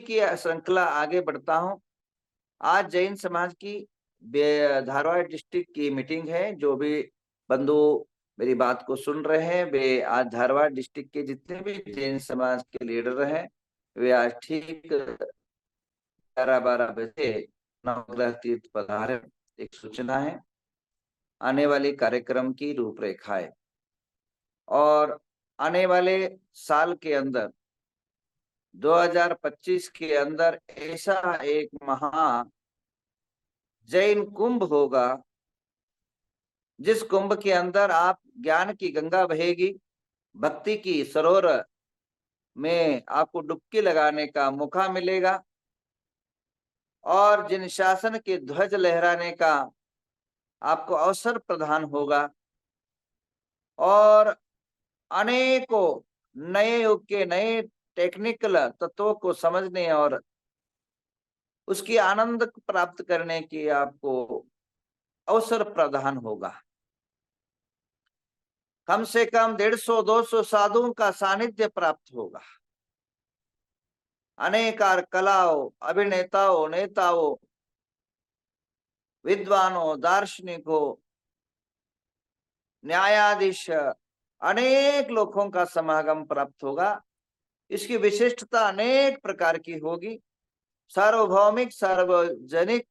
की श्रृंखला आगे बढ़ता हूँ। आज जैन समाज की धारवाड़ डिस्ट्रिक्ट की मीटिंग है। जो भी बंधु मेरी बात को सुन रहे हैं, वे आज धारवाड़ डिस्ट्रिक्ट के जितने भी जैन समाज के लीडर हैं, वे आज ठीक 11-12 बजे नवग्रह तीर्थ पधारे। एक सूचना है, आने वाले कार्यक्रम की रूपरेखाएं और आने वाले साल के अंदर 2025 के अंदर ऐसा एक महा जैन कुंभ होगा, जिस कुंभ के अंदर आप ज्ञान की गंगा बहेगी, भक्ति की सरोवर में आपको डुबकी लगाने का मौका मिलेगा और जिन शासन के ध्वज लहराने का आपको अवसर प्रदान होगा और अनेकों नए युग के नए टेक्निकल तत्वों को समझने और उसकी आनंद प्राप्त करने की आपको अवसर प्रदान होगा। कम से कम 150-200 साधुओं का सानिध्य प्राप्त होगा। अनेकार कलाओं, अभिनेताओं, नेताओं, विद्वानों, दार्शनिकों, न्यायाधीश, अनेक लोगों का समागम प्राप्त होगा। इसकी विशिष्टता अनेक प्रकार की होगी। सार्वभौमिक, सार्वजनिक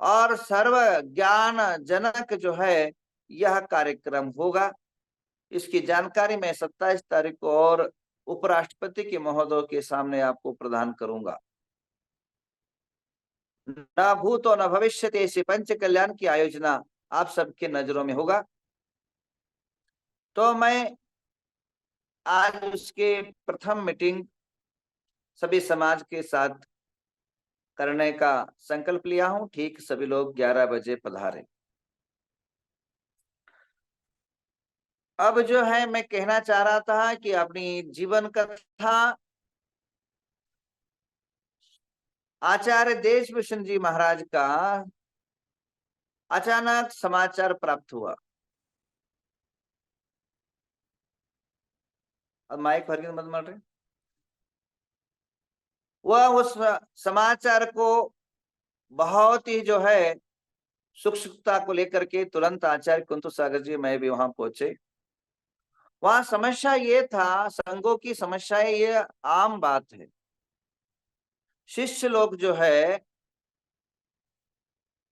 और सर्व ज्ञान जनक जो है यह कार्यक्रम होगा। इसकी जानकारी मैं 27 तारीख को और उपराष्ट्रपति के महोदय के सामने आपको प्रदान करूंगा। न भूत और न भविष्य ऐसे पंच कल्याण की आयोजना आप सबके नजरों में होगा। तो मैं आज उसके प्रथम मीटिंग सभी समाज के साथ करने का संकल्प लिया हूं। ठीक सभी लोग 11 बजे पधारे। अब जो है मैं कहना चाह रहा था कि अपनी जीवन कथा आचार्य देशभूषण जी महाराज का अचानक समाचार प्राप्त हुआ। अब माइक फर्क मत मार रहे। वह उस समाचार को बहुत ही जो है सुखता को लेकर के तुरंत आचार्य कुंतु सागर जी मैं भी वहां पहुंचे। वहां समस्या ये था, संघों की समस्या ये आम बात है। शिष्य लोग जो है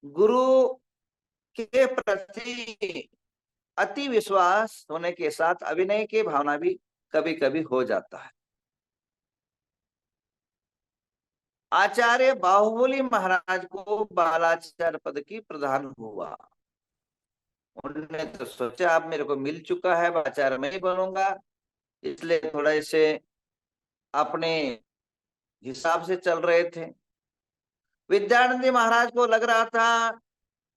गुरु के प्रति अति विश्वास होने के साथ अभिनय की भावना भी कभी कभी हो जाता है। आचार्य बाहुबली महाराज को बालाचार्य पद की प्रदान हुआ। उन्होंने तो सोचा अब मेरे को मिल चुका है, आचार्य मैं ही बनूंगा, इसलिए थोड़े से अपने हिसाब से चल रहे थे। विद्यानंद जी महाराज को लग रहा था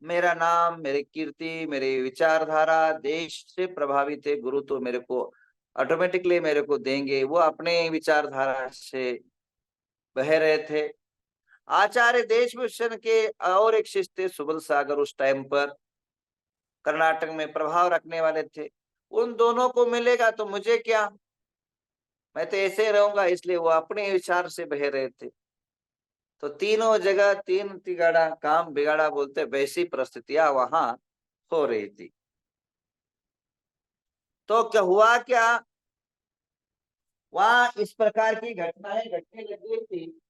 मेरा नाम, मेरी कीर्ति, मेरी विचारधारा देश से प्रभावित है, गुरु तो मेरे को ऑटोमेटिकली मेरे को देंगे। वो अपने विचारधारा से बह रहे थे। आचार्य देशभूषण के और एक शिष्य थे सुबल सागर, उस टाइम पर कर्नाटक में प्रभाव रखने वाले थे। उन दोनों को मिलेगा तो मुझे क्या, मैं तो ऐसे ही रहूंगा, इसलिए वो अपने विचार से बह रहे थे। तो तीनों जगह तीन तिगाड़ा काम बिगाड़ा बोलते, वैसी परिस्थितियां वहां हो रही थी। तो क्या हुआ, क्या वहां इस प्रकार की घटनाएं घटने लगी थी।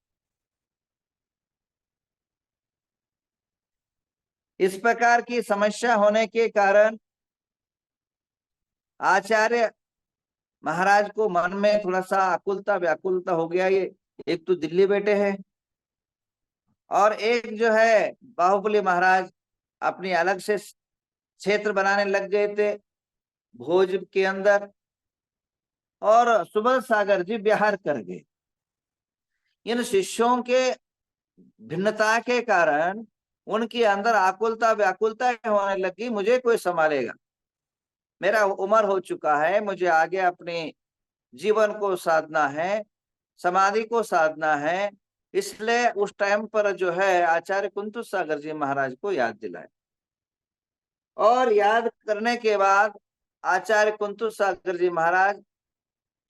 इस प्रकार की समस्या होने के कारण आचार्य महाराज को मन में थोड़ा सा आकुलता व्याकुलता हो गया। ये एक तो दिल्ली बैठे हैं और एक जो है बाहुबली महाराज अपनी अलग से क्षेत्र बनाने लग गए थे भोज के अंदर, और सुबल सागर जी बिहार कर गए। इन शिष्यों के भिन्नता के कारण उनके अंदर आकुलता व्याकुलता होने लगी, मुझे कोई संभालेगा, मेरा उम्र हो चुका है, मुझे आगे अपने जीवन को साधना है, समाधि को साधना है। इसलिए उस टाइम पर जो है आचार्य कुंतु सागर जी महाराज को याद दिलाए और याद करने के बाद आचार्य कुंतु सागर जी महाराज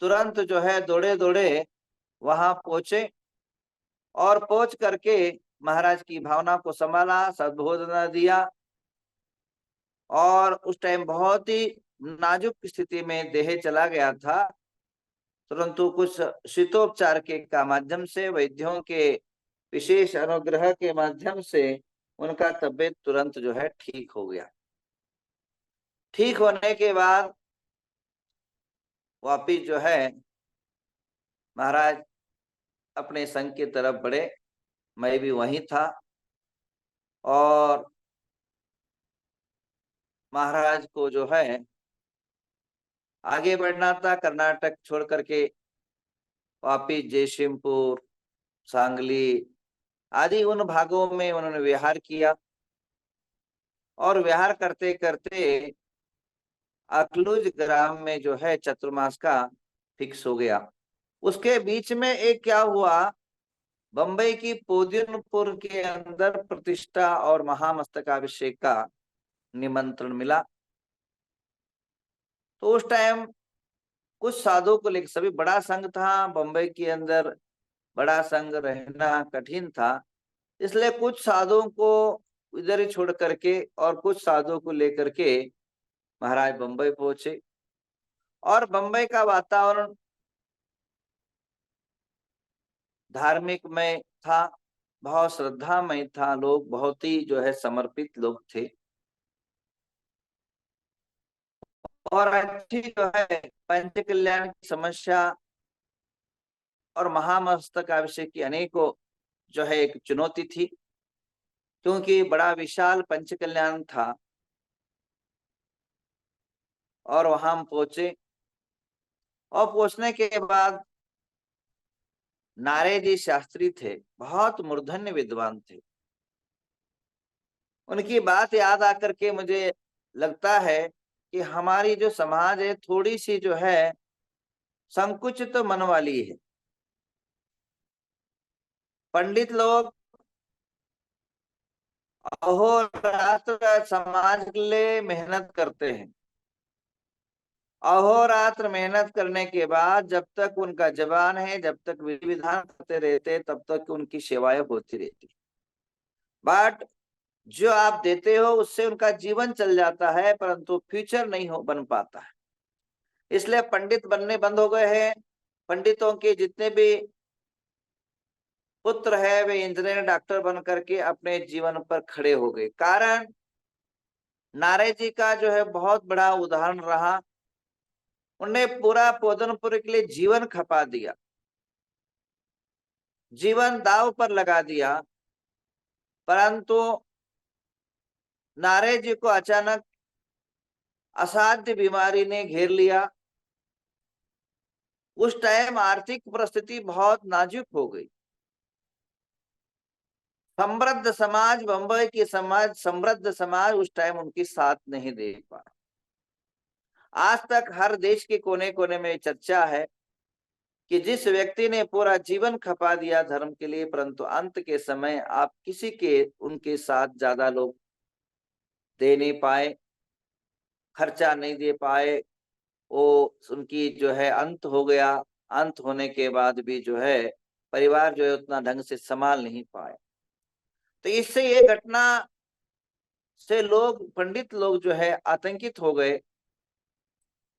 तुरंत जो है दौड़े दौड़े वहां पहुंचे और पहुंच करके महाराज की भावना को संभाला, सद्बोधना दिया। और उस टाइम बहुत ही नाजुक स्थिति में देह चला गया था, परंतु कुछ शीतोपचार के माध्यम से, वैद्यों के विशेष अनुग्रह के माध्यम से उनका तबीयत तुरंत जो है ठीक हो गया। ठीक होने के बाद वापिस जो है महाराज अपने संघ की तरफ बढ़े। मैं भी वहीं था और महाराज को जो है आगे बढ़ना था, कर्नाटक छोड़ करके वापिस जयसिंहपुर, सांगली आदि उन भागों में उन्होंने विहार किया। और विहार करते करते अकलूज ग्राम में जो है चतुर्मास का फिक्स हो गया। उसके बीच में एक क्या हुआ, बंबई की पोदियनपुर के अंदर प्रतिष्ठा और महामस्तकाभिषेक का निमंत्रण मिला। तो उस टाइम कुछ साधुओं को लेकर, सभी बड़ा संघ था बंबई के अंदर, बड़ा संघ रहना कठिन था, इसलिए कुछ साधुओं को इधर ही छोड़ करके और कुछ साधुओं को लेकर के महाराज बंबई पहुंचे। और बंबई का वातावरण धार्मिक में था, बहुत श्रद्धामय था, लोग बहुत ही जो है समर्पित लोग थे। और अच्छी जो है पंच कल्याण की समस्या और महामस्तकाभिषेक की अनेकों जो है एक चुनौती थी, क्योंकि बड़ा विशाल पंच कल्याण था। और वहां हम पहुंचे और पहुंचने के बाद नारे जी शास्त्री थे, बहुत मूर्धन्य विद्वान थे। उनकी बात याद आकर के मुझे लगता है कि हमारी जो समाज है थोड़ी सी जो है संकुचित मन वाली है। पंडित लोग अहोरात्र समाज के लिए मेहनत करते हैं। अहोरात्र मेहनत करने के बाद जब तक उनका जवान है, जब तक विधि विधान करते रहते, तब तक उनकी सेवाएं होती रहती। बट जो आप देते हो उससे उनका जीवन चल जाता है, परंतु फ्यूचर नहीं हो बन पाता है। इसलिए पंडित बनने बंद हो गए हैं। पंडितों के जितने भी पुत्र है वे इंजीनियर, डॉक्टर बन करके अपने जीवन पर खड़े हो गए। कारण नारे जी का जो है बहुत बड़ा उदाहरण रहा। उन्हें पूरा पोदनपुर के लिए जीवन खपा दिया, जीवन दांव पर लगा दिया। परंतु नारे जी को अचानक असाध्य बीमारी ने घेर लिया। उस टाइम आर्थिक परिस्थिति बहुत नाजुक हो गई। समृद्ध समाज, बंबई की समाज, समृद्ध समाज उस टाइम उनकी साथ नहीं दे पा। आज तक हर देश के कोने कोने में चर्चा है कि जिस व्यक्ति ने पूरा जीवन खपा दिया धर्म के लिए, परंतु अंत के समय आप किसी के उनके साथ ज्यादा लोग दे नहीं पाए, खर्चा नहीं दे पाए, वो उनकी जो है अंत हो गया। अंत होने के बाद भी जो है परिवार जो है उतना ढंग से संभाल नहीं पाए। तो इससे ये घटना से लोग, पंडित लोग जो है आतंकित हो गए।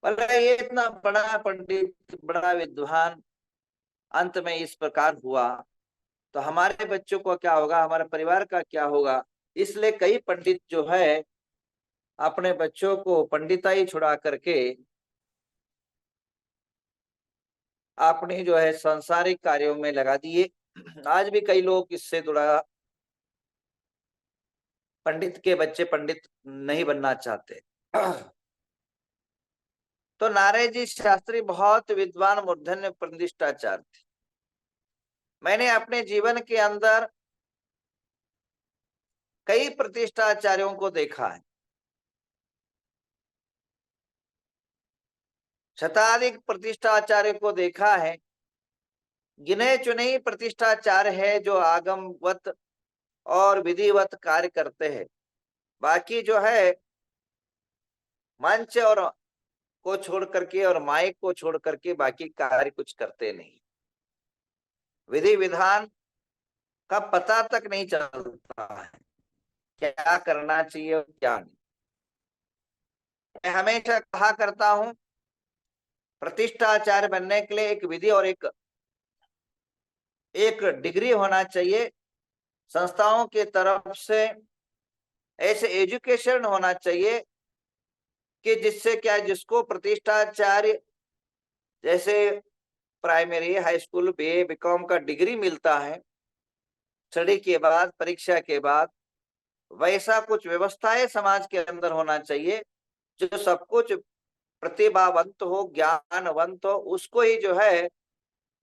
बोले ये इतना बड़ा पंडित, बड़ा विद्वान अंत में इस प्रकार हुआ, तो हमारे बच्चों को क्या होगा, हमारे परिवार का क्या होगा। इसलिए कई पंडित जो है अपने बच्चों को पंडिताई छुड़ा करके अपने जो है सांसारिक कार्यों में लगा दिए। आज भी कई लोग इससे थोड़ा, पंडित के बच्चे पंडित नहीं बनना चाहते। तो नारे जी शास्त्री बहुत विद्वान, मूर्धन्य, प्रतिष्ठाचार थे। मैंने अपने जीवन के अंदर कई प्रतिष्ठाचार्यों को देखा है। शताधिक प्रतिष्ठाचार्य को देखा है। गिने चुने ही प्रतिष्ठाचार्य है जो आगमवत और विधिवत कार्य करते हैं। बाकी जो है मंच और को छोड़ करके और माइक को छोड़ करके बाकी कार्य कुछ करते नहीं। विधि विधान का पता तक नहीं चलता है, क्या करना चाहिए और क्या नहीं। मैं हमेशा कहा करता हूं, प्रतिष्ठाचार्य बनने के लिए एक विधि और एक डिग्री होना चाहिए संस्थाओं की तरफ से। ऐसे एजुकेशन होना चाहिए कि जिससे क्या, जिसको प्रतिष्ठाचार्य जैसे primary, high school, BA, BCom का डिग्री मिलता है स्टडी के बाद, परीक्षा के बाद, वैसा कुछ व्यवस्थाएं समाज के अंदर होना चाहिए जो सब कुछ प्रतिभावंत हो, ज्ञानवंत हो, उसको ही जो है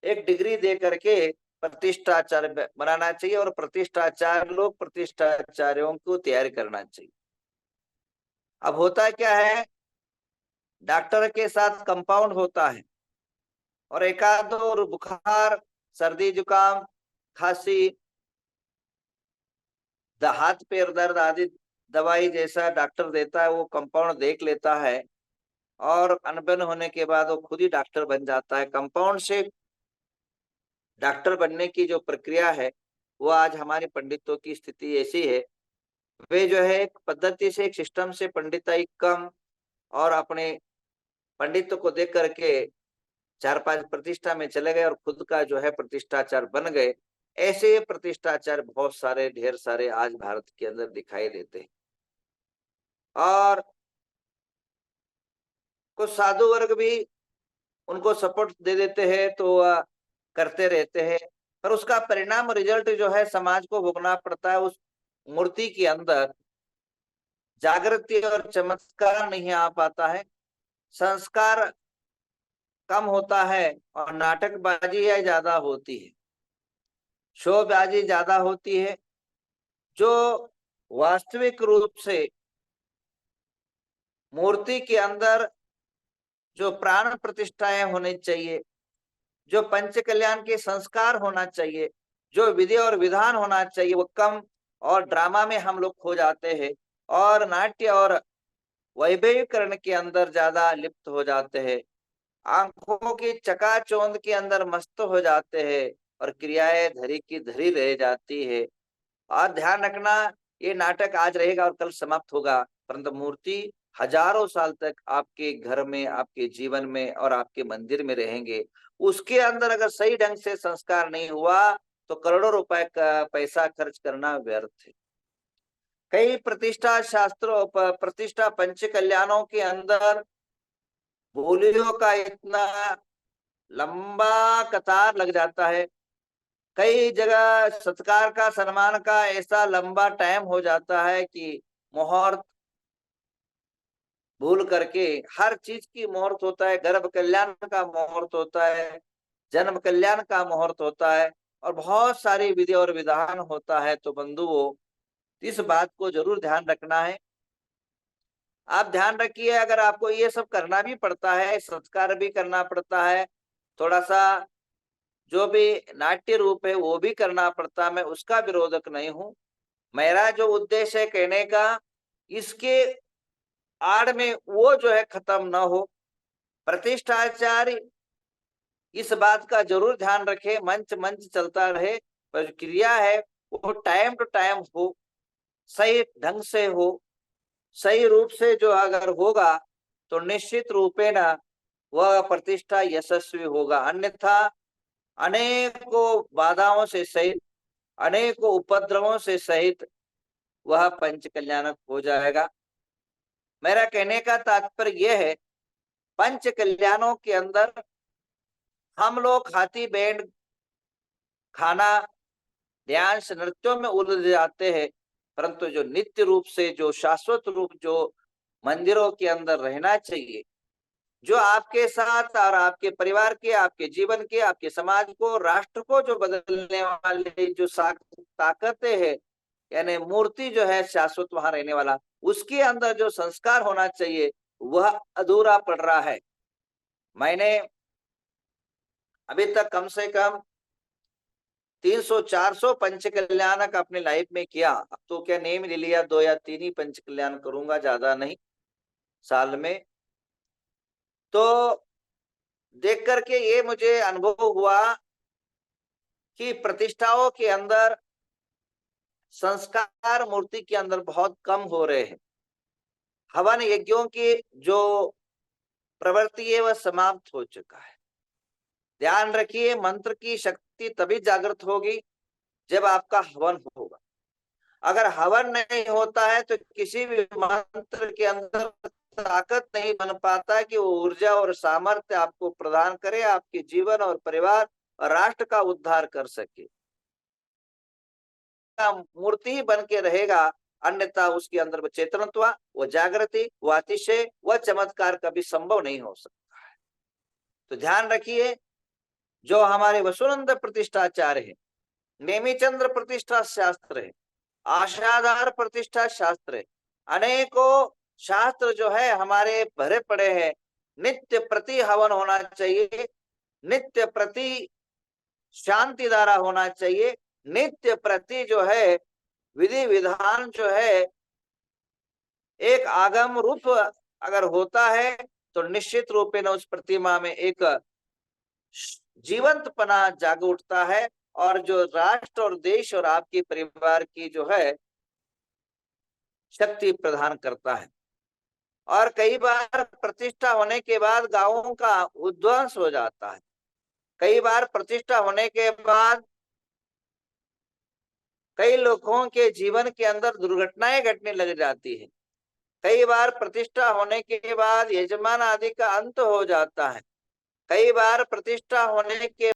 एक डिग्री दे करके प्रतिष्ठाचार्य बनाना चाहिए और प्रतिष्ठाचार्य लोग प्रतिष्ठाचार्यों को तैयार करना चाहिए। अब होता क्या है, डॉक्टर के साथ कंपाउंड होता है और एकाध और बुखार, सर्दी, जुकाम, खांसी, हाथ पैर दर्द आदि दवाई जैसा डॉक्टर देता है वो कंपाउंड देख लेता है और अनबन होने के बाद वो खुद ही डॉक्टर बन जाता है। कंपाउंड से डॉक्टर बनने की जो प्रक्रिया है वो आज हमारे पंडितों की स्थिति ऐसी है, वे जो है एक पद्धति से, एक सिस्टम से पंडिताई कम और अपने पंडित्व को देख करके 4-5 प्रतिष्ठा में चले गए और खुद का जो है प्रतिष्ठाचार बन गए। ऐसे प्रतिष्ठाचार बहुत सारे, ढेर सारे आज भारत के अंदर दिखाई देते हैं। और कुछ साधु वर्ग भी उनको सपोर्ट दे देते हैं तो करते रहते हैं, पर उसका परिणाम, रिजल्ट जो है समाज को भोगना पड़ता है। उस मूर्ति के अंदर जागृति और चमत्कार नहीं आ पाता है, संस्कार कम होता है और नाटकबाजी है ज्यादा होती है, शोबाजी ज्यादा होती है। जो वास्तविक रूप से मूर्ति के अंदर जो प्राण प्रतिष्ठाएं होनी चाहिए, जो पंच कल्याण के संस्कार होना चाहिए, जो विधि और विधान होना चाहिए, वो कम और ड्रामा में हम लोग खो जाते हैं और नाट्य और वैभवीकरण के अंदर ज्यादा लिप्त हो जाते हैं, आंखों की चकाचौंध के अंदर मस्त हो जाते हैं और क्रियाएं धरी की धरी रह जाती है। और ध्यान रखना, ये नाटक आज रहेगा और कल समाप्त होगा, परंतु मूर्ति हजारों साल तक आपके घर में, आपके जीवन में और आपके मंदिर में रहेंगे। उसके अंदर अगर सही ढंग से संस्कार नहीं हुआ तो करोड़ों रुपए का पैसा खर्च करना व्यर्थ है। कई प्रतिष्ठा शास्त्रों, प्रतिष्ठा पंच कल्याणों के अंदर बोलियों का इतना लंबा कतार लग जाता है, कई जगह सत्कार का, सम्मान का ऐसा लंबा टाइम हो जाता है कि मुहूर्त भूल करके, हर चीज की मुहूर्त होता है, गर्भ कल्याण का मुहूर्त होता है, जन्म कल्याण का मुहूर्त होता है और बहुत सारी विधि और विधान होता है। तो बंधुओं, इस बात को जरूर ध्यान रखना है। आप ध्यान रखिए, अगर आपको ये सब करना भी पड़ता है, संस्कार भी करना पड़ता है, थोड़ा सा जो भी नाट्य रूप है वो भी करना पड़ता, मैं उसका विरोधक नहीं हूं। मेरा जो उद्देश्य है कहने का, इसके आड़ में वो जो है खत्म ना हो। प्रतिष्ठाचार्य इस बात का जरूर ध्यान रखे, मंच मंच चलता रहे, पर जो क्रिया है वो टाइम टू टाइम हो, सही ढंग से हो, सही रूप से जो अगर होगा तो निश्चित रूपे ना वह प्रतिष्ठा यशस्वी होगा। अन्यथा अनेकों बाधाओं से सहित, अनेकों उपद्रवों से सहित वह पंच कल्याणक हो जाएगा। मेरा कहने का तात्पर्य यह है, पंच कल्याणों के अंदर हम लोग हाथी बैंड, खाना, डांस, नृत्यों में उलझ जाते हैं, परंतु जो नित्य रूप से, जो शाश्वत रूप, जो मंदिरों के अंदर रहना चाहिए, जो आपके साथ और आपके परिवार के, आपके जीवन के, आपके समाज को, राष्ट्र को जो बदलने वाली जो ताकतें है, यानी मूर्ति जो है शाश्वत वहां रहने वाला, उसके अंदर जो संस्कार होना चाहिए वह अधूरा पड़ रहा है। मैंने अभी तक कम से कम 300-400 पंच कल्याणक अपनी लाइफ में किया। अब तो क्या नेम ले लिया, 2 या 3 ही पंच कल्याण करूंगा, ज्यादा नहीं साल में। तो देख करके ये मुझे अनुभव हुआ कि प्रतिष्ठाओं के अंदर संस्कार मूर्ति के अंदर बहुत कम हो रहे हैं। हवन यज्ञों की जो प्रवृत्ति है वह समाप्त हो चुका है। ध्यान रखिए, मंत्र की शक्ति तभी जागृत होगी जब आपका हवन होगा। अगर हवन नहीं होता है तो किसी भी मंत्र के अंदर ताकत नहीं बन पाता कि वो ऊर्जा और सामर्थ्य आपको प्रदान करे, आपके जीवन और परिवार और राष्ट्र का उद्धार कर सके। मूर्ति ही बन के रहेगा, अन्यथा उसके अंदर वो चेतनत्व, वो जागृति, वो अतिशय, वह चमत्कार कभी संभव नहीं हो सकता है। तो ध्यान रखिए, जो हमारे वसुनंद प्रतिष्ठाचार्य है, नेमिचंद्र प्रतिष्ठा शास्त्र है, आशाधार प्रतिष्ठा शास्त्र है, अनेकों शास्त्र जो है हमारे भरे पड़े हैं। नित्य प्रति हवन होना चाहिए, नित्य प्रति शांति धारा होना चाहिए, नित्य प्रति जो है विधि विधान जो है एक आगम रूप अगर होता है तो निश्चित रूप में उस प्रतिमा में एक जीवंतपना जाग उठता है, और जो राष्ट्र और देश और आपके परिवार की जो है शक्ति प्रदान करता है। और कई बार प्रतिष्ठा होने के बाद गांवों का उद्ध्वंस हो जाता है। कई बार प्रतिष्ठा होने के बाद कई लोगों के जीवन के अंदर दुर्घटनाएं घटने लग जाती है। कई बार प्रतिष्ठा होने के बाद यजमान आदि का अंत हो जाता है। कई बार प्रतिष्ठा होने के